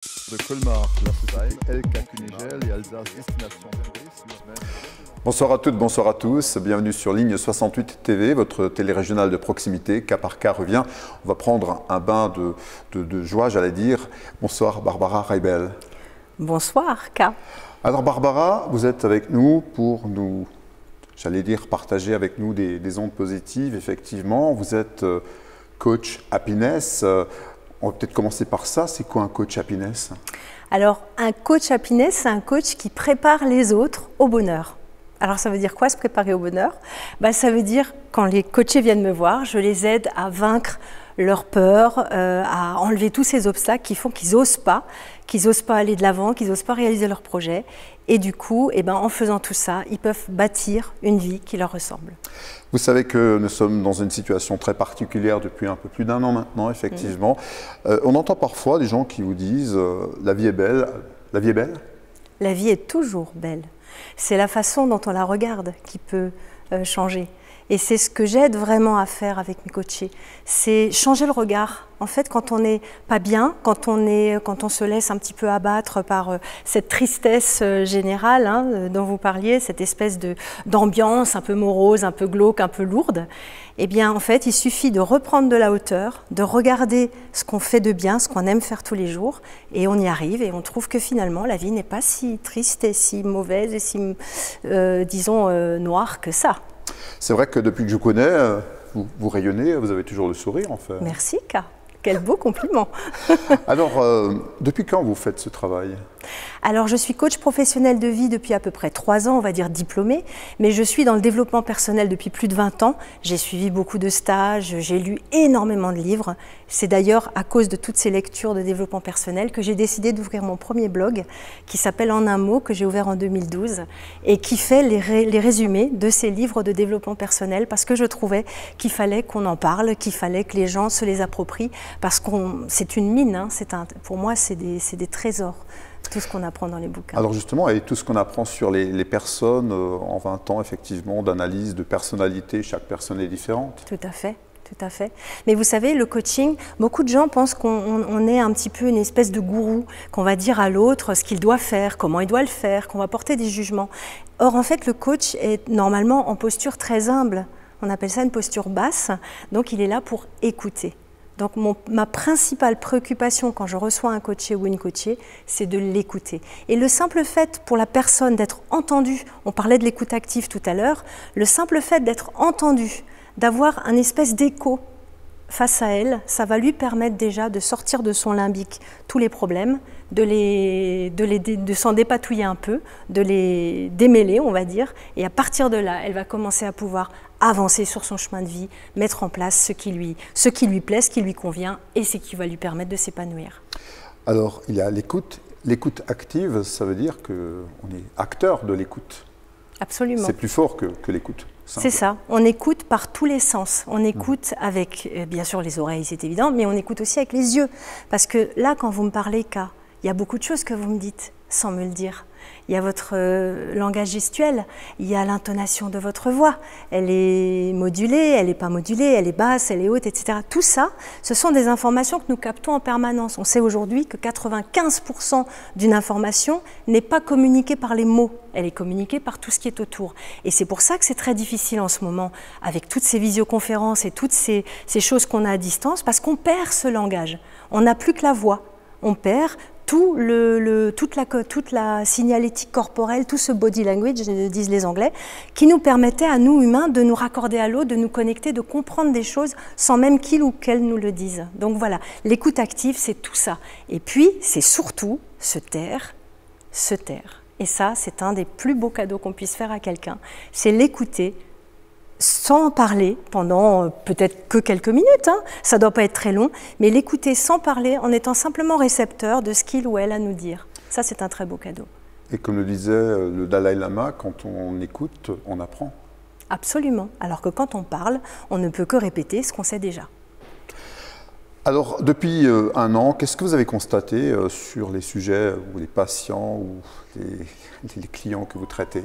De Colmar, la société LK Kunigel et Alsace Destination Tourisme. Bonsoir à toutes, bonsoir à tous. Bienvenue sur Ligne 68 TV, votre télé régionale de proximité. Cas par cas revient. On va prendre un bain de joie, j'allais dire. Bonsoir Barbara Reibel. Bonsoir K. Alors Barbara, vous êtes avec nous pour nous, j'allais dire, partager avec nous des ondes positives. Effectivement, vous êtes coach happiness. On va peut-être commencer par ça. C'est quoi un coach happiness? Alors, un coach happiness, c'est un coach qui prépare les autres au bonheur. Alors, ça veut dire quoi, se préparer au bonheur? Ça veut dire, quand les coachés viennent me voir, je les aide à vaincre leur peur, à enlever tous ces obstacles qui font qu'ils n'osent pas aller de l'avant, qu'ils n'osent pas réaliser leurs projets. Et du coup, en faisant tout ça, ils peuvent bâtir une vie qui leur ressemble. Vous savez que nous sommes dans une situation très particulière depuis un peu plus d'un an maintenant, effectivement. On entend parfois des gens qui vous disent « la vie est belle ». La vie est belle? La vie est toujours belle. C'est la façon dont on la regarde qui peut changer. Et c'est ce que j'aide vraiment à faire avec mes coachés. C'est changer le regard. En fait, quand on n'est pas bien, quand on se laisse un petit peu abattre par cette tristesse générale dont vous parliez, cette espèce d'ambiance un peu morose, un peu glauque, un peu lourde, en fait, il suffit de reprendre de la hauteur, de regarder ce qu'on fait de bien, ce qu'on aime faire tous les jours, et on y arrive, et on trouve que finalement, la vie n'est pas si triste et si mauvaise et si, noire que ça. C'est vrai que depuis que je vous connais, vous rayonnez, vous avez toujours le sourire en fait. Merci K, quel beau compliment. Alors, depuis quand vous faites ce travail? Alors, je suis coach professionnel de vie depuis à peu près 3 ans, on va dire diplômée, mais je suis dans le développement personnel depuis plus de 20 ans. J'ai suivi beaucoup de stages, j'ai lu énormément de livres. C'est d'ailleurs à cause de toutes ces lectures de développement personnel que j'ai décidé d'ouvrir mon premier blog qui s'appelle En un mot, que j'ai ouvert en 2012 et qui fait les résumés de ces livres de développement personnel parce que je trouvais qu'il fallait qu'on en parle, qu'il fallait que les gens se les approprient parce que c'est une mine, pour moi c'est des trésors. Tout ce qu'on apprend dans les bouquins. Alors justement, et tout ce qu'on apprend sur les personnes en 20 ans, effectivement, d'analyse, de personnalité, chaque personne est différente. Tout à fait. Tout à fait. Mais vous savez, le coaching, beaucoup de gens pensent qu'on est un petit peu une espèce de gourou, qu'on va dire à l'autre ce qu'il doit faire, comment il doit le faire, qu'on va porter des jugements. Or, en fait, le coach est normalement en posture très humble. On appelle ça une posture basse. Donc, il est là pour écouter. Donc ma principale préoccupation quand je reçois un coaché ou une coachée, c'est de l'écouter. Et le simple fait pour la personne d'être entendue, on parlait de l'écoute active tout à l'heure, le simple fait d'être entendue, d'avoir un espèce d'écho face à elle, ça va lui permettre déjà de sortir de son limbique tous les problèmes, de s'en dépatouiller un peu, de les démêler, on va dire, et à partir de là, elle va commencer à pouvoir avancer sur son chemin de vie, mettre en place ce qui lui plaît, ce qui lui convient et ce qui va lui permettre de s'épanouir. Alors, il y a l'écoute. L'écoute active, ça veut dire qu'on est acteur de l'écoute. Absolument. C'est plus fort que l'écoute. C'est ça. On écoute par tous les sens. On écoute avec, bien sûr, les oreilles, c'est évident, mais on écoute aussi avec les yeux. Parce que là, quand vous me parlez, K, il y a beaucoup de choses que vous me dites sans me le dire. Il y a votre langage gestuel, il y a l'intonation de votre voix. Elle est modulée, elle n'est pas modulée, elle est basse, elle est haute, etc. Tout ça, ce sont des informations que nous captons en permanence. On sait aujourd'hui que 95% d'une information n'est pas communiquée par les mots, elle est communiquée par tout ce qui est autour. Et c'est pour ça que c'est très difficile en ce moment, avec toutes ces visioconférences et toutes ces choses qu'on a à distance, parce qu'on perd ce langage. On n'a plus que la voix, on perd toute la signalétique corporelle, tout ce body language, disent les Anglais, qui nous permettait à nous, humains, de nous raccorder à l'autre, de nous connecter, de comprendre des choses sans même qu'il ou qu'elle nous le dise. Donc voilà, l'écoute active, c'est tout ça. Et puis, c'est surtout se taire, se taire. Et ça, c'est un des plus beaux cadeaux qu'on puisse faire à quelqu'un. C'est l'écouter sans parler pendant peut-être que quelques minutes, ça ne doit pas être très long, mais l'écouter sans parler en étant simplement récepteur de ce qu'il ou elle a à nous dire. Ça, c'est un très beau cadeau. Et comme le disait le Dalai Lama, quand on écoute, on apprend. Absolument, alors que quand on parle, on ne peut que répéter ce qu'on sait déjà. Alors, depuis un an, qu'est-ce que vous avez constaté sur les sujets ou les patients ou les clients que vous traitez?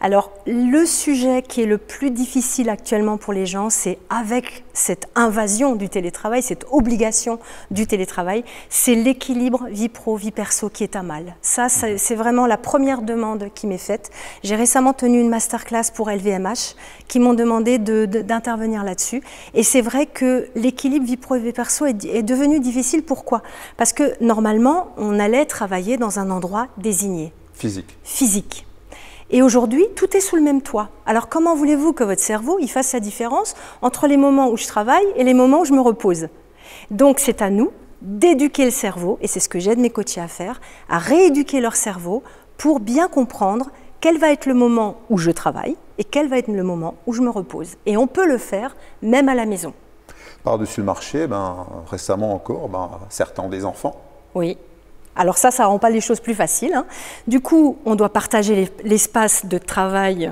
Alors, le sujet qui est le plus difficile actuellement pour les gens, c'est avec cette invasion du télétravail, cette obligation du télétravail, c'est l'équilibre vie pro, vie perso qui est à mal. Ça, c'est vraiment la première demande qui m'est faite. J'ai récemment tenu une masterclass pour LVMH qui m'ont demandé d'intervenir là-dessus. Et c'est vrai que l'équilibre vie pro et vie perso est devenu difficile. Pourquoi? Parce que normalement, on allait travailler dans un endroit désigné. Physique. Et aujourd'hui, tout est sous le même toit. Alors comment voulez-vous que votre cerveau il fasse la différence entre les moments où je travaille et les moments où je me repose? Donc c'est à nous d'éduquer le cerveau, et c'est ce que j'aide mes coachés à faire, à rééduquer leur cerveau pour bien comprendre quel va être le moment où je travaille et quel va être le moment où je me repose. Et on peut le faire même à la maison. Par-dessus le marché, récemment encore, certains ont des enfants. Oui. Alors ça ne rend pas les choses plus faciles, hein. Du coup, on doit partager l'espace de travail,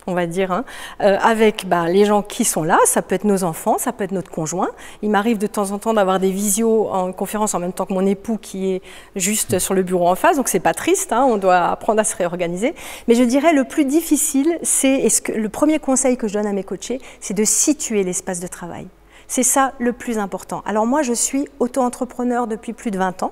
on va dire, hein, avec les gens qui sont là. Ça peut être nos enfants, ça peut être notre conjoint. Il m'arrive de temps en temps d'avoir des visios en conférence en même temps que mon époux qui est juste sur le bureau en face, donc c'est pas triste, hein, on doit apprendre à se réorganiser. Mais je dirais le plus difficile, le premier conseil que je donne à mes coachés, c'est de situer l'espace de travail. C'est ça le plus important. Alors moi, je suis auto-entrepreneur depuis plus de 20 ans.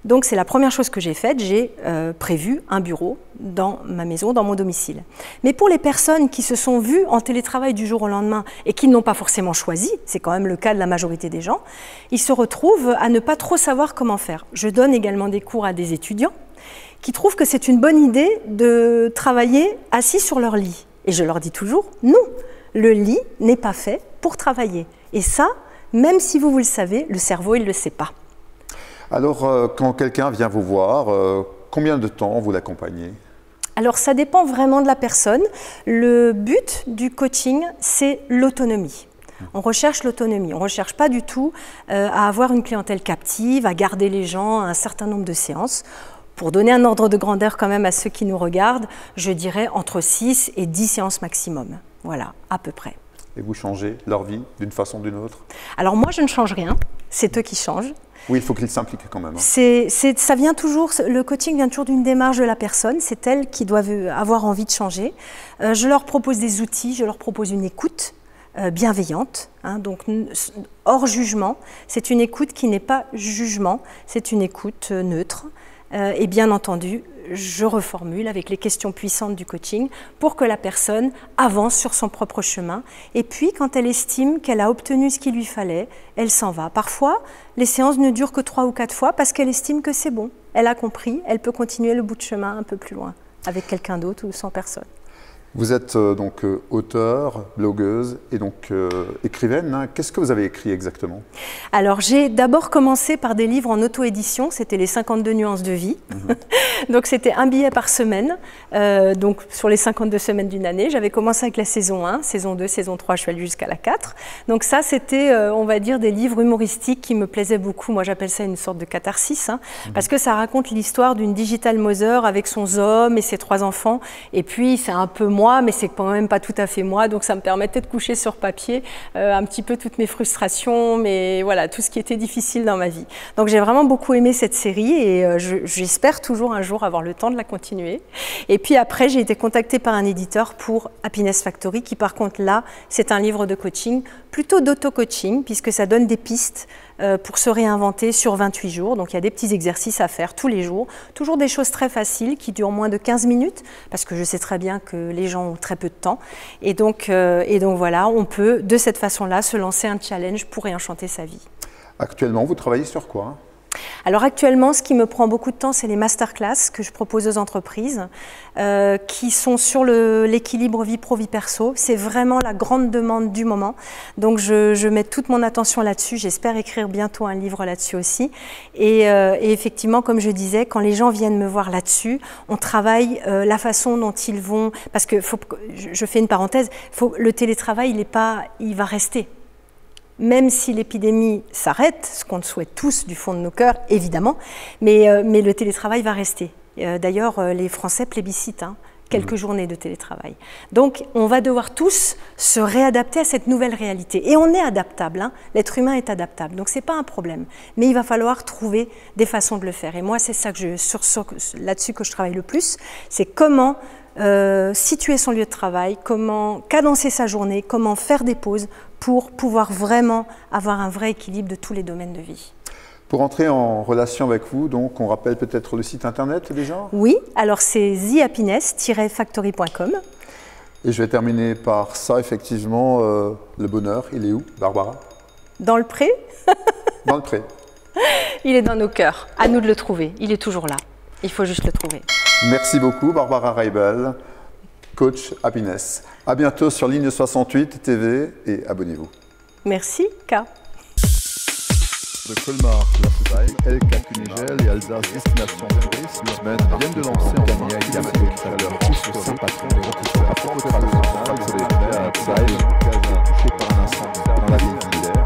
Donc c'est la première chose que j'ai faite. J'ai prévu un bureau dans ma maison, dans mon domicile. Mais pour les personnes qui se sont vues en télétravail du jour au lendemain et qui n'ont pas forcément choisi, c'est quand même le cas de la majorité des gens, ils se retrouvent à ne pas trop savoir comment faire. Je donne également des cours à des étudiants qui trouvent que c'est une bonne idée de travailler assis sur leur lit. Et je leur dis toujours, non, le lit n'est pas fait pour travailler. Et ça, même si vous le savez, le cerveau, il ne le sait pas. Alors, quand quelqu'un vient vous voir, combien de temps vous l'accompagnez? Alors, ça dépend vraiment de la personne. Le but du coaching, c'est l'autonomie. On recherche l'autonomie. On ne recherche pas du tout à avoir une clientèle captive, à garder les gens à un certain nombre de séances. Pour donner un ordre de grandeur quand même à ceux qui nous regardent, je dirais entre 6 et 10 séances maximum. Voilà, à peu près. Et vous changez leur vie d'une façon ou d'une autre? Alors moi, je ne change rien. C'est eux qui changent. Oui, il faut qu'ils s'impliquent quand même. Ça vient toujours, le coaching vient toujours d'une démarche de la personne. C'est elle qui doit avoir envie de changer. Je leur propose des outils, je leur propose une écoute bienveillante, hein, donc hors jugement. C'est une écoute qui n'est pas jugement, c'est une écoute neutre. Et bien entendu, je reformule avec les questions puissantes du coaching pour que la personne avance sur son propre chemin. Et puis, quand elle estime qu'elle a obtenu ce qu'il lui fallait, elle s'en va. Parfois, les séances ne durent que 3 ou 4 fois parce qu'elle estime que c'est bon. Elle a compris, elle peut continuer le bout de chemin un peu plus loin avec quelqu'un d'autre ou sans personne. Vous êtes donc auteure, blogueuse et donc écrivaine. Hein. Qu'est-ce que vous avez écrit exactement? Alors, j'ai d'abord commencé par des livres en auto-édition. C'était les 52 nuances de vie. Donc, c'était un billet par semaine. Donc, sur les 52 semaines d'une année, j'avais commencé avec la saison 1, saison 2, saison 3, je suis allée jusqu'à la 4. Donc, ça, c'était, on va dire, des livres humoristiques qui me plaisaient beaucoup. Moi, j'appelle ça une sorte de catharsis, hein, parce que ça raconte l'histoire d'une digital mother avec son homme et ses 3 enfants. Et puis, c'est un peu moi, mais c'est quand même pas tout à fait moi, donc ça me permettait de coucher sur papier un petit peu toutes mes frustrations, mais voilà, tout ce qui était difficile dans ma vie. Donc j'ai vraiment beaucoup aimé cette série et j'espère toujours un jour avoir le temps de la continuer. Et puis après, j'ai été contactée par un éditeur pour Happiness Factory, qui par contre là, c'est un livre de coaching, plutôt d'auto-coaching, puisque ça donne des pistes pour se réinventer sur 28 jours. Donc il y a des petits exercices à faire tous les jours, toujours des choses très faciles qui durent moins de 15 minutes, parce que je sais très bien que les gens ont très peu de temps. Et donc voilà, on peut de cette façon-là se lancer un challenge pour réenchanter sa vie. Actuellement, vous travaillez sur quoi ? Alors actuellement, ce qui me prend beaucoup de temps, c'est les masterclass que je propose aux entreprises qui sont sur l'équilibre vie pro, vie perso. C'est vraiment la grande demande du moment. Donc je mets toute mon attention là-dessus. J'espère écrire bientôt un livre là-dessus aussi. Et effectivement, comme je disais, quand les gens viennent me voir là-dessus, on travaille la façon dont ils vont... Parce que, je fais une parenthèse, le télétravail, il va rester. Même si l'épidémie s'arrête, ce qu'on souhaite tous du fond de nos cœurs, évidemment, mais le télétravail va rester. D'ailleurs, les Français plébiscitent. Hein. quelques journées de télétravail. Donc, on va devoir tous se réadapter à cette nouvelle réalité. Et on est adaptable, hein. L'être humain est adaptable, donc ce n'est pas un problème. Mais il va falloir trouver des façons de le faire. Et moi, c'est ça que là-dessus que je travaille le plus, c'est comment situer son lieu de travail, comment cadencer sa journée, comment faire des pauses pour pouvoir vraiment avoir un vrai équilibre de tous les domaines de vie. Pour entrer en relation avec vous, donc on rappelle peut-être le site internet déjà? Oui, alors c'est thehappiness-factory.com. Et je vais terminer par ça, effectivement, le bonheur, il est où, Barbara? Dans le pré. Dans le pré. Il est dans nos cœurs, à nous de le trouver, il est toujours là, il faut juste le trouver. Merci beaucoup Barbara Reibel, coach happiness. À bientôt sur Ligne 68 TV et abonnez-vous. Merci, K. De Colmar, la LK Kunigel et Alsace Destination viennent de lancer en ligne avec leur titre Saint-Patron des recruteurs. Touché par un incendie dans la ville d'Hilaire.